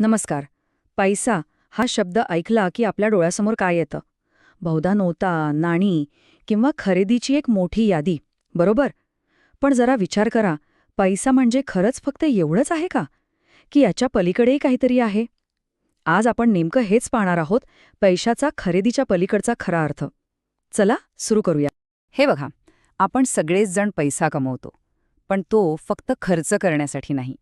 नमस्कार. पैसा हा शब्द ऐकला की आपल्या डोळ्यासमोर काय येतं? बहुधा नोटा, नाणी किंवा खरेदीची एक मोठी यादी, बरोबर? पण जरा विचार करा, पैसा म्हणजे खरंच फक्त एवढंच आहे का? की याच्या पलीकडेही काहीतरी आहे? आज आपण नेमकं हेच पाहणार आहोत, पैशाचा खरेदीच्या पलीकडचा खरा अर्थ. चला सुरू करूया. हे बघा, आपण सगळेच जण पैसा कमवतो, पण तो फक्त खर्च करण्यासाठी नाही.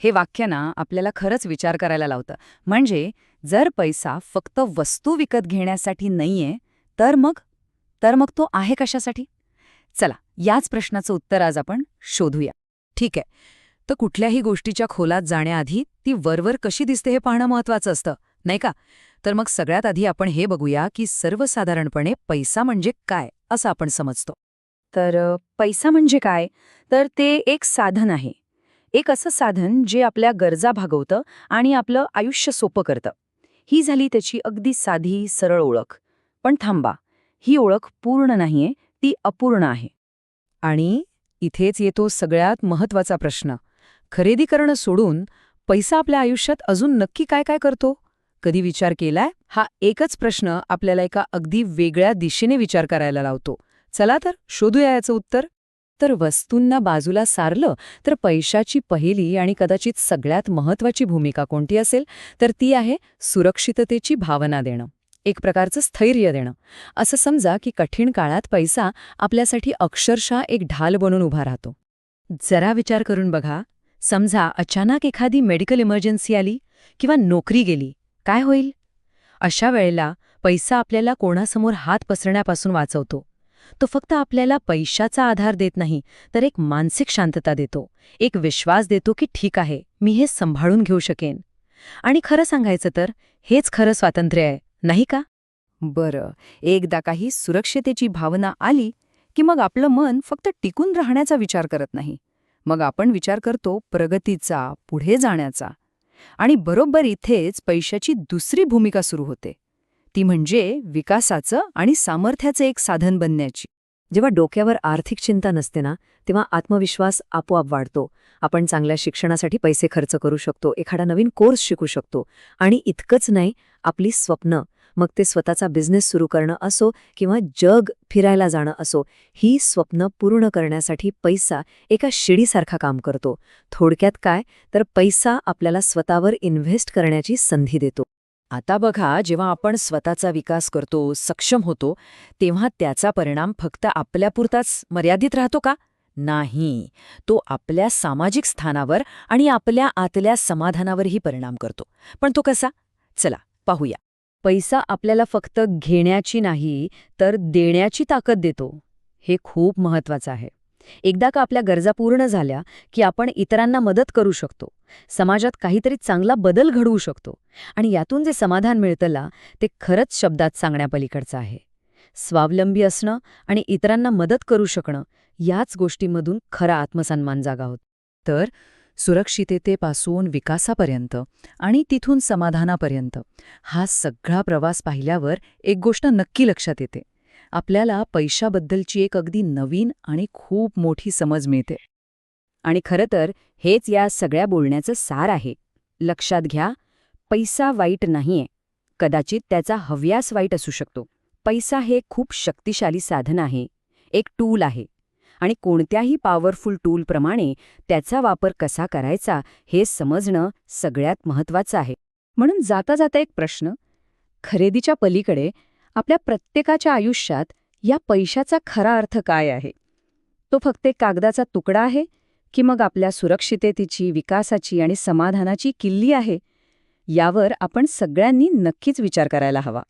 हे वाक्य ना आपल्याला खरंच विचार करायला लावतं. म्हणजे जर पैसा फक्त वस्तू विकत घेण्यासाठी नाहीये, तर मग तो आहे कशासाठी? चला, याच प्रश्नाचं उत्तर आज आपण शोधूया. ठीक आहे. तर कुठल्याही गोष्टीच्या खोलात जाण्याआधी ती वरवर कशी दिसते हे पाहणं महत्वाचं असतं, नाही का? तर मग सगळ्यात आधी आपण हे बघूया की सर्वसाधारणपणे पैसा म्हणजे काय असं आपण समजतो. तर पैसा म्हणजे काय? तर ते एक साधन आहे. एक असं साधन जे आपल्या गरजा भागवतं आणि आपलं आयुष्य सोपं करतं. ही झाली त्याची अगदी साधी, सरळ ओळख. पण थांबा, ही ओळख पूर्ण नाहीये, ती अपूर्ण आहे. आणि इथेच येतो सगळ्यात महत्वाचा प्रश्न. खरेदी करणं सोडून पैसा आपल्या आयुष्यात अजून नक्की काय काय करतो? कधी विचार केलाय? हा एकच प्रश्न आपल्याला एका अगदी वेगळ्या दिशेने विचार करायला लावतो. चला तर शोधूया याचं उत्तर. तर वस्तूंना बाजूला सारलं तर पैशाची पहिली आणि कदाचित सगळ्यात महत्वाची भूमिका कोणती असेल, तर ती आहे सुरक्षिततेची भावना देणं. एक प्रकारचं स्थैर्य देणं. असं समजा की कठीण काळात पैसा आपल्यासाठी अक्षरशः एक ढाल बनून उभा राहतो. जरा विचार करून बघा, समजा अचानक एखादी मेडिकल इमर्जन्सी आली किंवा नोकरी गेली, काय होईल? अशा वेळेला पैसा आपल्याला कोणासमोर हात पसरण्यापासून वाचवतो. तो फक्त आपल्याला पैशाचा आधार देत नाही, तर एक मानसिक शांतता देतो, एक विश्वास देतो की ठीक आहे, मी हे सांभाळून घेऊ शकेन. आणि खरं सांगायचं तर हेच खरं स्वातंत्र्य आहे, नाही का? बरं, एकदा काही सुरक्षितेची भावना आली की मग आपलं मन फक्त टिकून राहण्याचा विचार करत नाही. मग आपण विचार करतो प्रगतीचा, पुढे जाण्याचा. आणि बरोबर इथेच पैशाची दुसरी भूमिका सुरू होते. ती म्हणजे विकासाचं आणि सामर्थ्याचं एक साधन बनण्याची. जेव्हा डोक्यावर आर्थिक चिंता नसते ना, तेव्हा आत्मविश्वास आपोआप वाढतो. आपण चांगल्या शिक्षणासाठी पैसे खर्च करू शकतो, एखादा नवीन कोर्स शिकू शकतो. आणि इतकंच नाही, आपली स्वप्न, मग ते स्वतःचा बिझनेस सुरू करणं असो किंवा जग फिरायला जाणं असो, ही स्वप्न पूर्ण करण्यासाठी पैसा एका शिडीसारखा काम करतो. थोडक्यात काय, तर पैसा आपल्याला स्वतःवर इन्व्हेस्ट करण्याची संधी देतो. आता बघा, जेव्हा आपण स्वतःचा विकास करतो, सक्षम होतो, तेव्हा त्याचा परिणाम फक्त आपल्यापुरताच मर्यादित राहतो का? नाही. तो आपल्या सामाजिक स्थानावर आणि आपल्या आतल्या समाधानावरही परिणाम करतो. पण तो कसा? चला, पाहूया. पैसा आपल्याला फक्त घेण्याची नाही, तर देण्याची ताकद देतो. हे खूप महत्वाचं आहे. एकदा का आपल्या गरजा पूर्ण झाल्या की आपण इतरांना मदत करू शकतो, समाजात काहीतरी चांगला बदल घडवू शकतो. आणि यातून जे समाधान मिळतं ना, ते खरंच शब्दात सांगण्यापलीकडचं आहे. स्वावलंबी असणं आणि इतरांना मदत करू शकणं, याच गोष्टीमधून खरा आत्मसन्मान जागा होत. तर सुरक्षिततेपासून विकासापर्यंत आणि तिथून समाधानापर्यंत हा सगळा प्रवास पाहिल्यावर एक गोष्ट नक्की लक्षात येते. आपल्याला पैशाबद्दलची एक अगदी नवीन आणि खूप मोठी समज मिळते. आणि खरं तर हेच या सगळ्या बोलण्याचं सार आहे. लक्षात घ्या, पैसा वाईट नाहीये. कदाचित त्याचा हव्यास वाईट असू शकतो. पैसा हे खूप शक्तिशाली साधन आहे, एक टूल आहे. आणि कोणत्याही पॉवरफुल टूलप्रमाणे त्याचा वापर कसा करायचा हे समजणं सगळ्यात महत्त्वाचं आहे. म्हणून जाता जाता एक प्रश्न, खरेदीच्या पलीकडे आपल्या प्रत्येकाच्या आयुष्यात या पैशाचा खरा अर्थ काय आहे? तो फक्त एक कागदाचा तुकडा आहे की मग आपल्या सुरक्षिततेची, विकासाची आणि समाधानाची किल्ली आहे? यावर आपण सगळ्यांनी नक्कीच विचार करायला हवा.